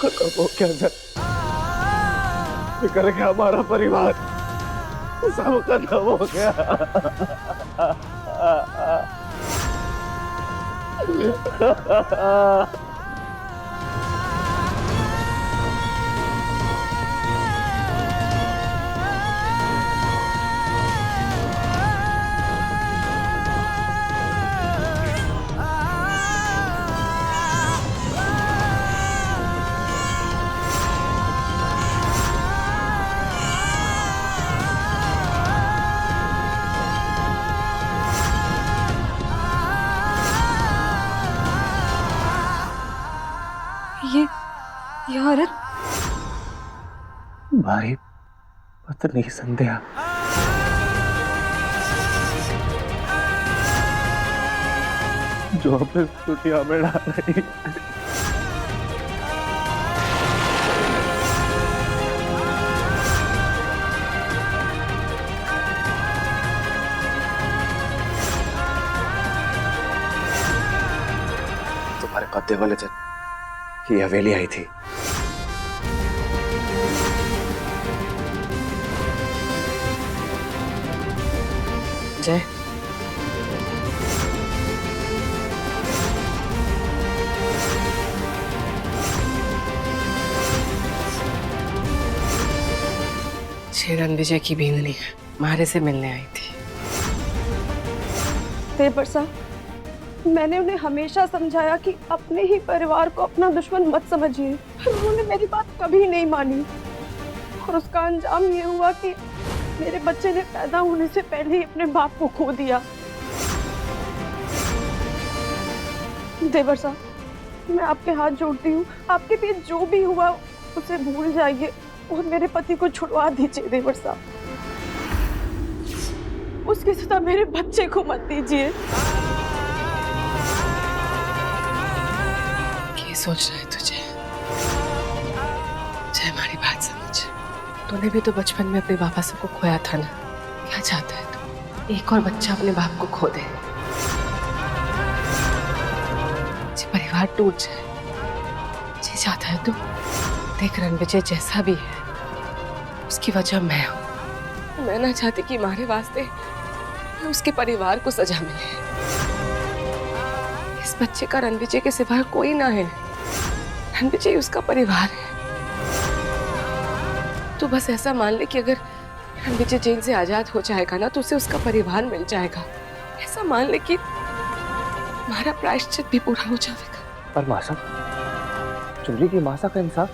खत्म हो गया सर, फिक्र क्या हमारा परिवार सब खत्म हो गया। ये औरत भाई पत्नी संध्या, जो हमें दुनिया में डाल रही। तुम्हारे कब्जे वाले दिन ये हवेली आई थी। जय, शेरन विजय की बींदनी है, मारे से मिलने आई थी। देवर साहब, मैंने उन्हें हमेशा समझाया कि अपने ही परिवार को अपना दुश्मन मत समझिए, पर उन्होंने मेरी बात कभी नहीं मानी और उसका अंजाम ये हुआ कि मेरे बच्चे ने पैदा होने से पहले ही अपने बाप को खो दिया। देवर साहब, मैं आपके हाथ जोड़ती हूँ, आपके बीच जो भी हुआ उसे भूल जाइए और मेरे पति को छुड़वा दीजिए। देवर साहब, उसकी सजा मेरे बच्चे को मत दीजिए। क्या सोच रहा है तुझे? जय, हमारी बात समझ। तूने भी तो बचपन में अपने बाबा से को खोया था ना। क्या चाहता है तू? एक और बच्चा अपने बाप को खो दे, ये परिवार टूट जाए, ये चाहता है तू? देख, रणविजय जैसा भी है उसकी वजह मैं हूँ। मैं ना चाहती कि हमारे वास्ते उसके परिवार को सजा मिले। इस बच्चे का रणविजय के सिवा कोई ना है, रणविजय उसका परिवार है। तू बस ऐसा मान ले कि अगर रणविजय जेल से आजाद हो जाएगा ना तो उसे उसका परिवार मिल जाएगा। ऐसा मान ले कि हमारा प्रायश्चित भी पूरा हो जाएगा। पर मासा, चुनरी की मासा का इंसाफ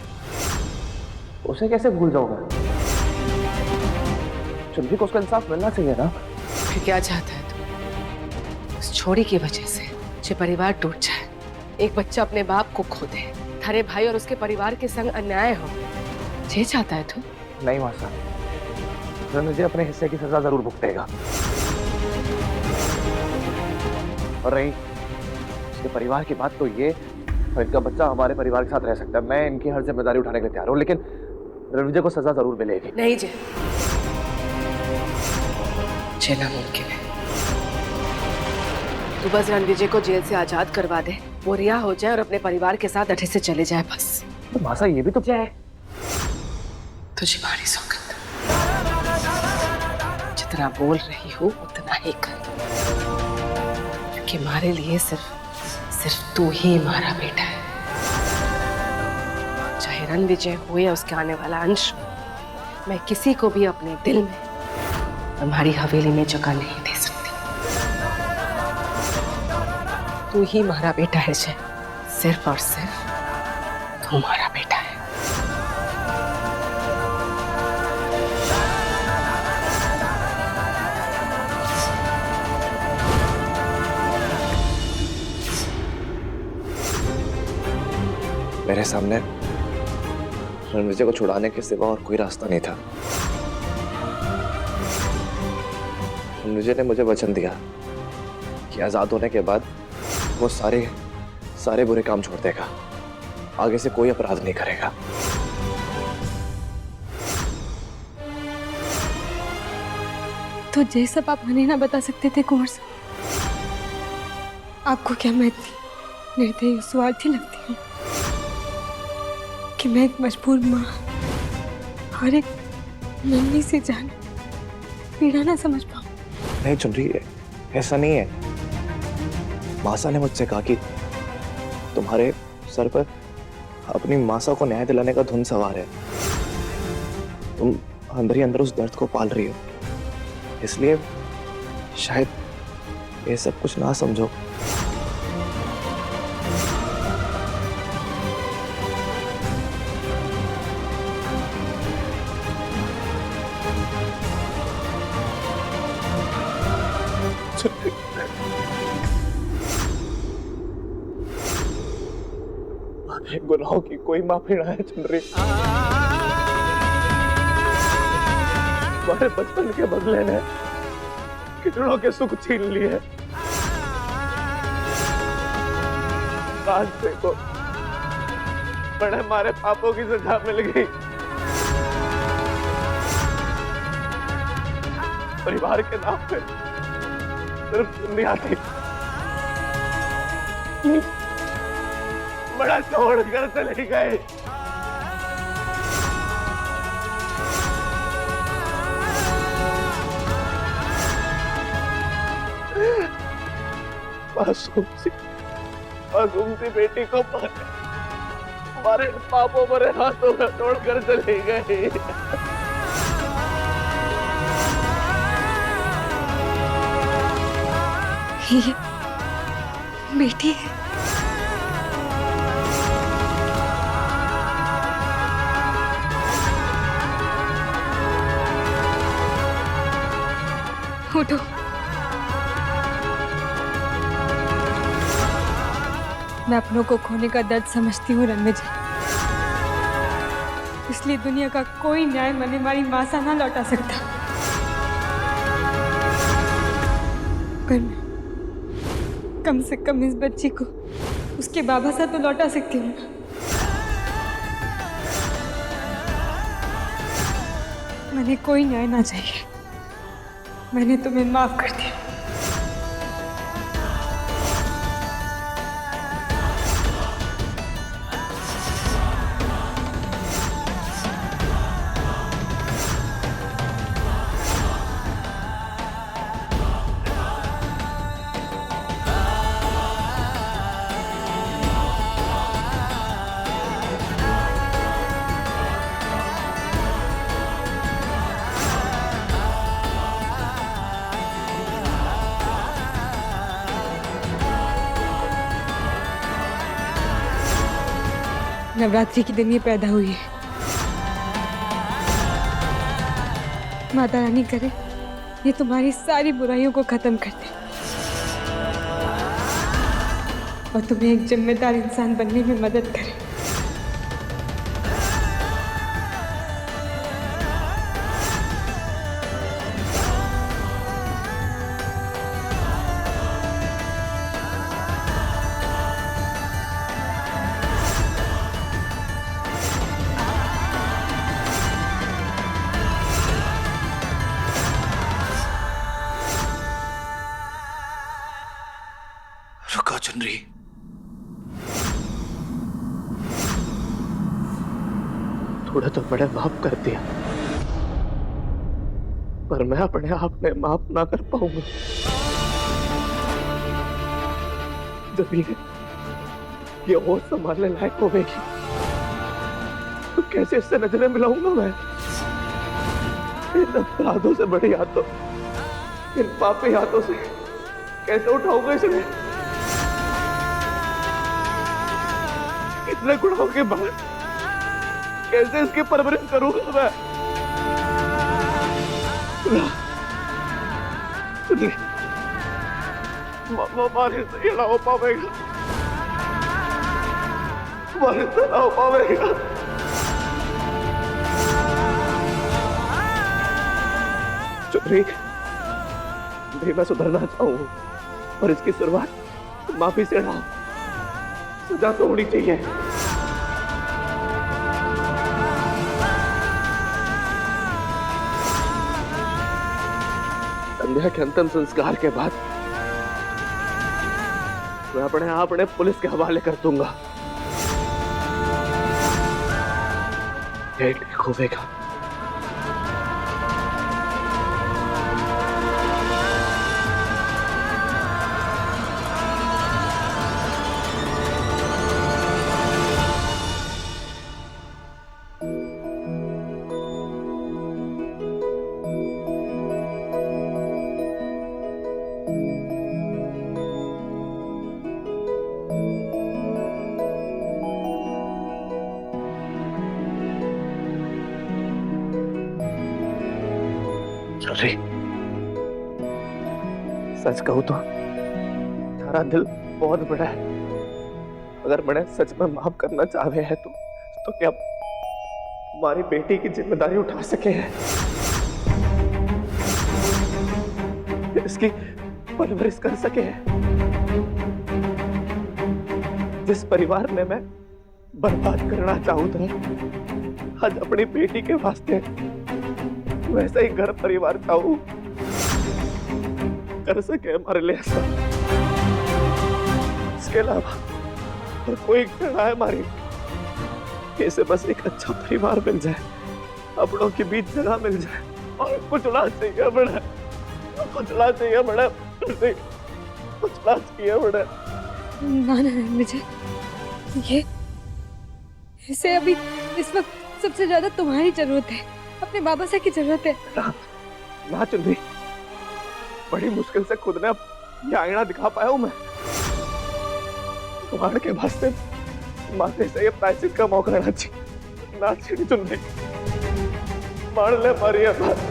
उसे कैसे भूल जाओगे? चुनरी को उसका इंसाफ मिलना चाहिए ना। फिर क्या चाहता है तू? उस छोरी की वजह से जो परिवार टूट जाए, एक बच्चा अपने बाप को खो दे, थारे भाई और उसके परिवार के संग अन्याय हो, ये चाहता है तू? नहीं मासा, रणविजय अपने हिस्से की सजा जरूर भुगतेगा। और रही उसके परिवार की बात, तो ये इनका बच्चा हमारे परिवार के साथ रह सकता है। मैं इनकी हर जिम्मेदारी उठाने के लिए तैयार हूँ, लेकिन रणविजय को सजा जरूर मिलेगी। नहीं जय, नामुमकिन है। तू बस रणविजय को जेल से आजाद करवा दे, वो रिहा हो जाए और अपने परिवार के साथ अठे से चले जाए बस। तो मासा, ये भी तो जय, तुझे मारी सौगंध, जितना बोल रही हो उतना ही कर, क्योंकि हमारे लिए सिर्फ तू ही हमारा बेटा है। चाहे रणविजय हो या उसके आने वाला अंश, मैं किसी को भी अपने दिल में, हमारी हवेली में जगह नहीं दे सकती। तू ही हमारा बेटा है जय, सिर्फ और सिर्फ तू हमारा बेटा है। मेरे सामने रणविजय को छुड़ाने के सिवा और कोई रास्ता नहीं था। रणविजय ने मुझे वचन दिया कि आजाद होने के बाद वो सारे बुरे काम छोड़ देगा, आगे से कोई अपराध नहीं करेगा। तो ये सब आप हमें ना बता सकते थे कुंवर साहब? आपको क्या मैं इतनी निर्दयी स्वार्थी लगती हूँ? कि मैं एक मजबूर माँ और एक नन्ही सी जान पीड़ा ना समझ पाऊं। नहीं चुनरी, ऐसा नहीं है। मासा ने मुझसे कहा कि तुम्हारे सर पर अपनी मासा को न्याय दिलाने का धुन सवार है। तुम अंदर ही अंदर उस दर्द को पाल रही हो, इसलिए शायद ये सब कुछ ना समझो। गुनाहों की कोई माफी ना है चुनरी। तुम्हारे बचपन के बदले ने कितनों के सुख छीन लिए। आज देखो बड़े मारे पापों की सजा मिल गई। परिवार के नाम पे सिर्फ दुनिया थी, बड़ा छोड़ कर चले गए। मासूम सी बेटी को हमारे पापों भरे हाथों में तोड़कर चले गए। ये बेटी है। उठो, मैं अपनों को खोने का दर्द समझती हूँ रणविजय, इसलिए दुनिया का कोई न्याय मन हमारी मासा ना लौटा सकता। पर मैं कम से कम इस बच्ची को उसके बाबा से तो लौटा सकती हूँ ना। मैंने कोई न्याय ना चाहिए, मैंने तुम्हें माफ कर दिया। नवरात्रि के दिन ये पैदा हुई है। माता रानी करे ये तुम्हारी सारी बुराइयों को खत्म कर दे और तुम्हें एक जिम्मेदार इंसान बनने में मदद करे। रुको चुनरी, थोड़ा तो बड़े माफ कर दिया, पर मैं अपने आप में माफ ना कर पाऊंगा। जब ये और संभालने लायक होगी तो कैसे इससे नजरें मिलाऊंगा मैं? इन अपराधों से बड़ी हाथों, इन पापी हाथों से कैसे उठाऊंगा इसे? इतने गुनाहों के बाद कैसे इसकी परवरिश करूंगा मैं? मारे से ये ना हो पाएगा, मारे से ना हो पाएगा। चुनरी, भी मैं सुधरना चाहूँ और इसकी शुरुआत माफी से ना, सजा तो होनी चाहिए। संध्या के अंतिम संस्कार के बाद मैं अपने आप पुलिस के हवाले कर दूंगा। यही ठीक होगा। अरे सच कहूं तो तारा दिल बहुत बड़ा है। अगर मैंने सच में माफ करना चाहे है तो क्या हमारी बेटी की जिम्मेदारी उठा सके हैं, इसकी परवरिश कर सके हैं। जिस परिवार में मैं बर्बाद करना चाहूं था, आज अपनी बेटी के वास्ते वैसा ही घर परिवार चाहूं कर सके हमारे लिए ऐसा। इसके अलावा और कोई कहना है हमारी, इसे बस एक अच्छा परिवार मिल जाए, अपनों के बीच जगह मिल जाए, और कुचला चाहिए बड़ा, कुचला चाहिए बड़ा, कुचला चाहिए बड़ा। ना ना मुझे ये इसे अभी इस वक्त सबसे ज्यादा तुम्हारी जरूरत है, अपने बाबा से की जरूरत है। ना चुनरी, बड़ी मुश्किल से खुद ने ये आईना दिखा पाया हूं मैं। तुम्हारे के वास्ते माथे से ये प्रायश्चित का मौका रहना चाहिए। ना चुनरी, मान ले मारी है बात।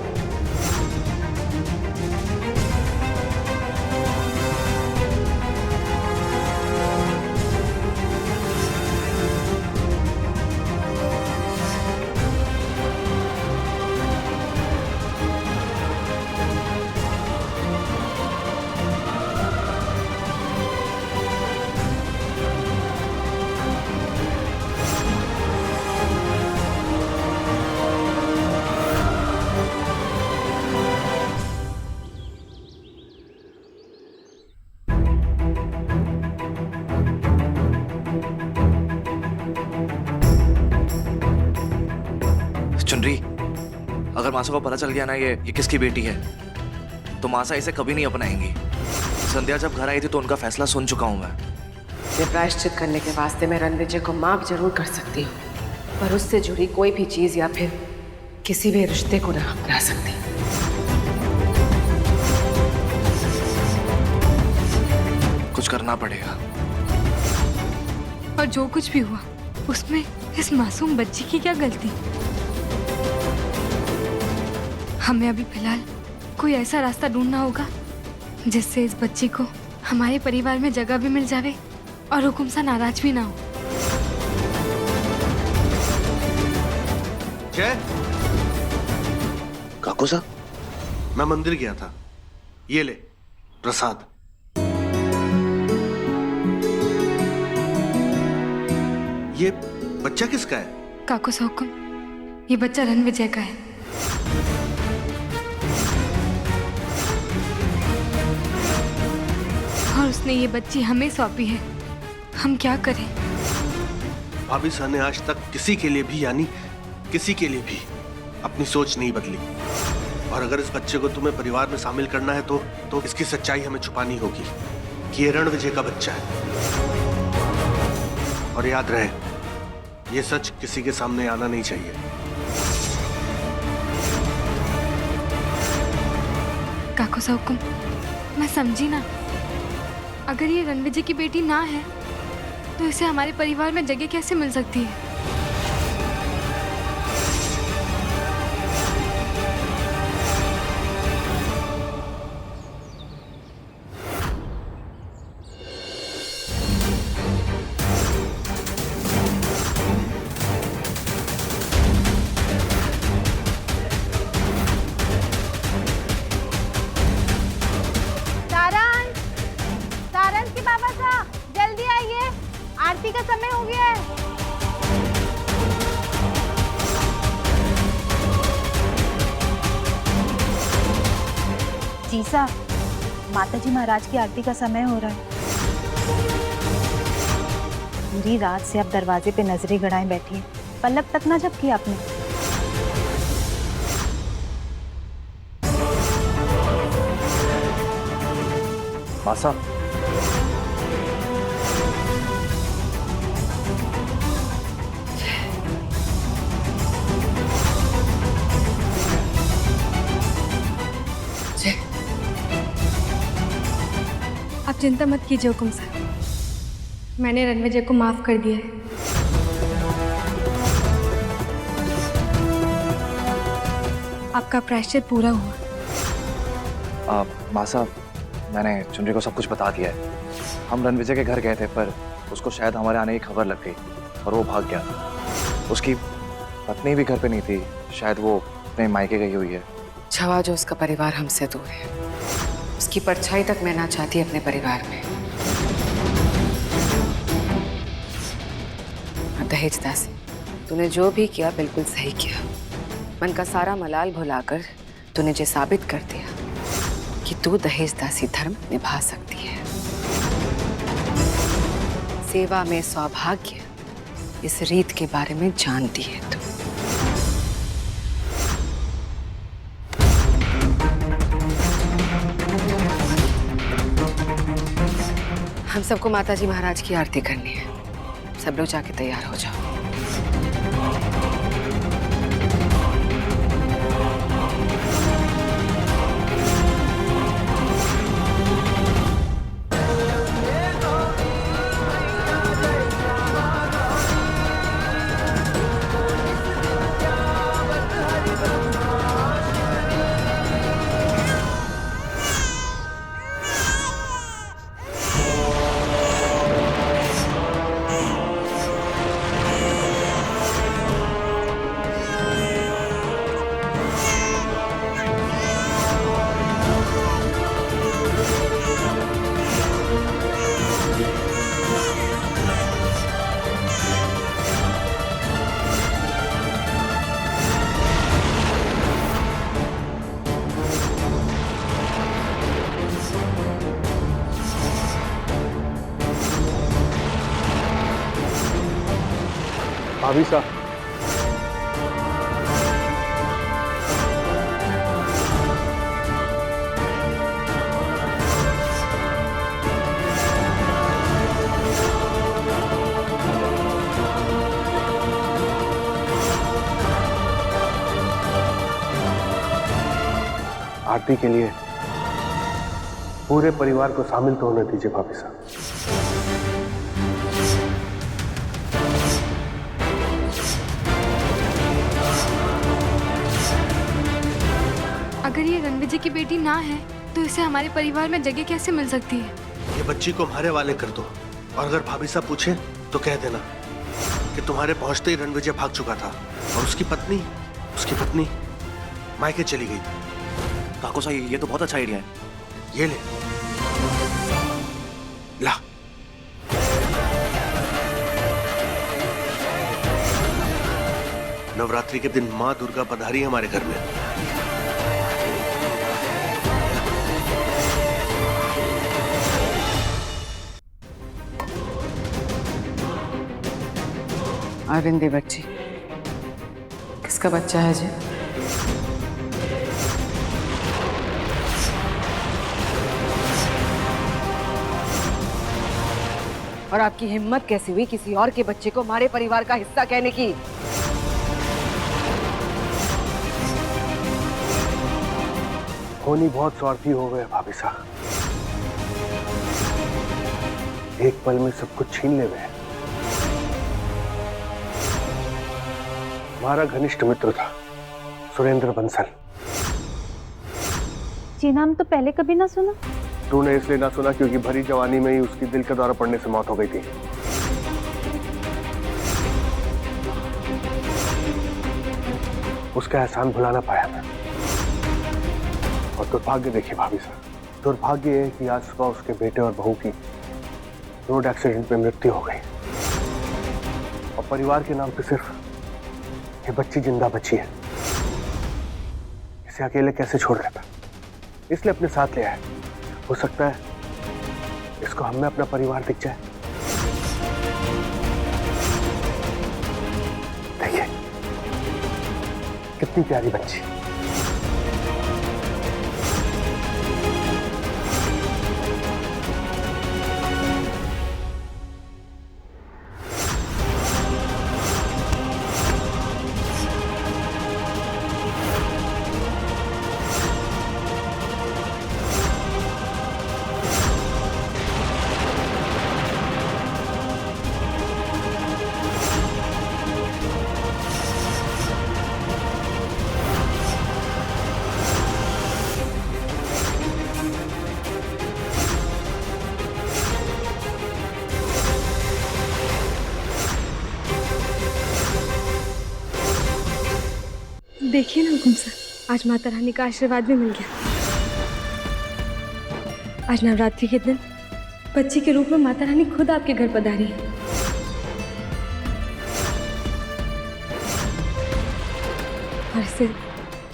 चुनरी, अगर मासा को पता चल गया ना ये किसकी बेटी है, तो मासा इसे कभी नहीं अपनाएंगी। संध्या जब घर आई थी तो उनका फैसला सुन चुका हूं मैं। ये प्रायश्चित करने के वास्ते मैं रणविजय को माफ जरूर कर सकती हूँ, पर उससे जुड़ी कोई भी चीज या फिर किसी भी रिश्ते को ना अपना सकती। कुछ करना पड़ेगा। और जो कुछ भी हुआ उसमें इस मासूम बच्ची की क्या गलती। हमें अभी फिलहाल कोई ऐसा रास्ता ढूंढना होगा जिससे इस बच्ची को हमारे परिवार में जगह भी मिल जावे और हुकुम सा नाराज भी ना हो। जय, काकू सा, मैं मंदिर गया था, ये ले प्रसाद। ये बच्चा किसका है? काकू सा हुकुम, ये बच्चा रणविजय का है। और उसने ये बच्ची हमें सौंपी है, हम क्या करें? भाभी साहब ने आज तक किसी के लिए भी, यानी किसी के लिए भी अपनी सोच नहीं बदली। और अगर इस बच्चे को तुम्हें परिवार में शामिल करना है तो इसकी सच्चाई हमें छुपानी होगी कि ये रणविजय का बच्चा है। और याद रहे, ये सच किसी के सामने आना नहीं चाहिए। काकू सा हुकुम, मैं समझी ना। अगर ये रणविजय की बेटी ना है तो इसे हमारे परिवार में जगह कैसे मिल सकती है? आरती का समय हो गया है। जीसा, माताजी महाराज की आरती का समय हो रहा है। पूरी रात से आप दरवाजे पे नजरें गड़ाए बैठी हैं। पलक तक ना झपकी आपने। मासा, जय, आप चिंता मत कीजिए हुकुम साहब, मैंने रणविजय को माफ कर दिया है। आपका प्रायश्चित पूरा हुआ। मासा, मैंने चुनरी को सब कुछ बता दिया है। हम रणविजय के घर गए थे, पर उसको शायद हमारे आने की खबर लग गई और वो भाग गया। उसकी पत्नी भी घर पे नहीं थी, शायद वो अपने मायके गई हुई है। छवा जो उसका परिवार हमसे दूर है, उसकी परछाई तक मैं ना चाहती अपने परिवार में। दहेज दासी, तूने जो भी किया बिल्कुल सही किया। मन का सारा मलाल भुलाकर तूने ये साबित कर दिया कि तू दहेज दासी धर्म निभा सकती है। सेवा में सौभाग्य, इस रीत के बारे में जानती है तू। हम सबको माताजी महाराज की आरती करनी है। सब लोग जाके तैयार हो जाओ। भाभी साहब, आरती के लिए पूरे परिवार को शामिल तो होने दीजिए भाभी साहब। अगर ये रणविजय की बेटी ना है तो इसे हमारे परिवार में जगह कैसे मिल सकती है? ये बच्ची को हमारे वाले कर दो, और अगर भाभी साहब पूछे तो कह देना कि तुम्हारे पहुंचते ही रणविजय भाग चुका था और उसकी पत्नी मायके चली गई। काको साहब, ये तो बहुत अच्छा आइडिया है। ये ले, ला। नवरात्रि के दिन माँ दुर्गा पधारी हमारे घर में। अरविंदी बच्ची, किसका बच्चा है जी? और आपकी हिम्मत कैसी हुई किसी और के बच्चे को हमारे परिवार का हिस्सा कहने की? होनी बहुत स्वार्थी हो गए भाभी साहब, एक पल में सब कुछ छीन ले गए। हमारा घनिष्ठ मित्र था सुरेंद्र बंसल। जी नाम तो पहले कभी ना सुना। तूने इसलिए ना सुना क्योंकि भरी जवानी में ही उसकी दिल का दौरा पड़ने से मौत हो गई थी। उसका एहसान भुला ना पाया मैं। और दुर्भाग्य देखिए भाभी साहब, दुर्भाग्य है कि आज सुबह उसके बेटे और बहू की रोड एक्सीडेंट में मृत्यु हो गई, और परिवार के नाम पे सिर्फ ये बच्ची जिंदा बची है। इसे अकेले कैसे छोड़ देता, इसलिए अपने साथ ले आया। हो सकता है इसको हम में अपना परिवार दिख जाए। देखिए कितनी प्यारी बच्ची। देखिए ना हुकुम साहब, आज माता रानी का आशीर्वाद भी मिल गया। आज नवरात्रि के दिन बच्ची के रूप में माता रानी खुद आपके घर पधारी है। और इससे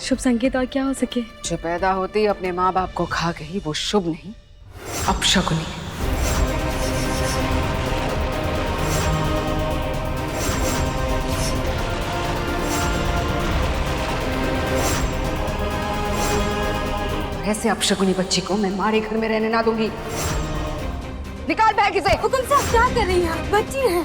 शुभ संकेत और क्या हो सके। जो पैदा होते ही अपने माँ बाप को खा गई वो शुभ नहीं, अपशकुनी है। ऐसे अपशकुनी बच्ची को मैं मारे घर में रहने ना दूंगी। निकाल बैग इसे। हुकुम साहब क्या कर रही हैं आप? बच्ची है।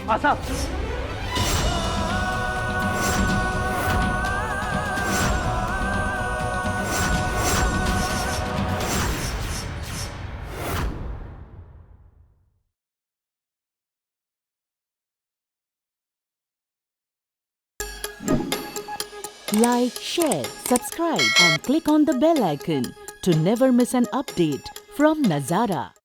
Like, share, subscribe and click on the bell icon to never miss an update from Nazara.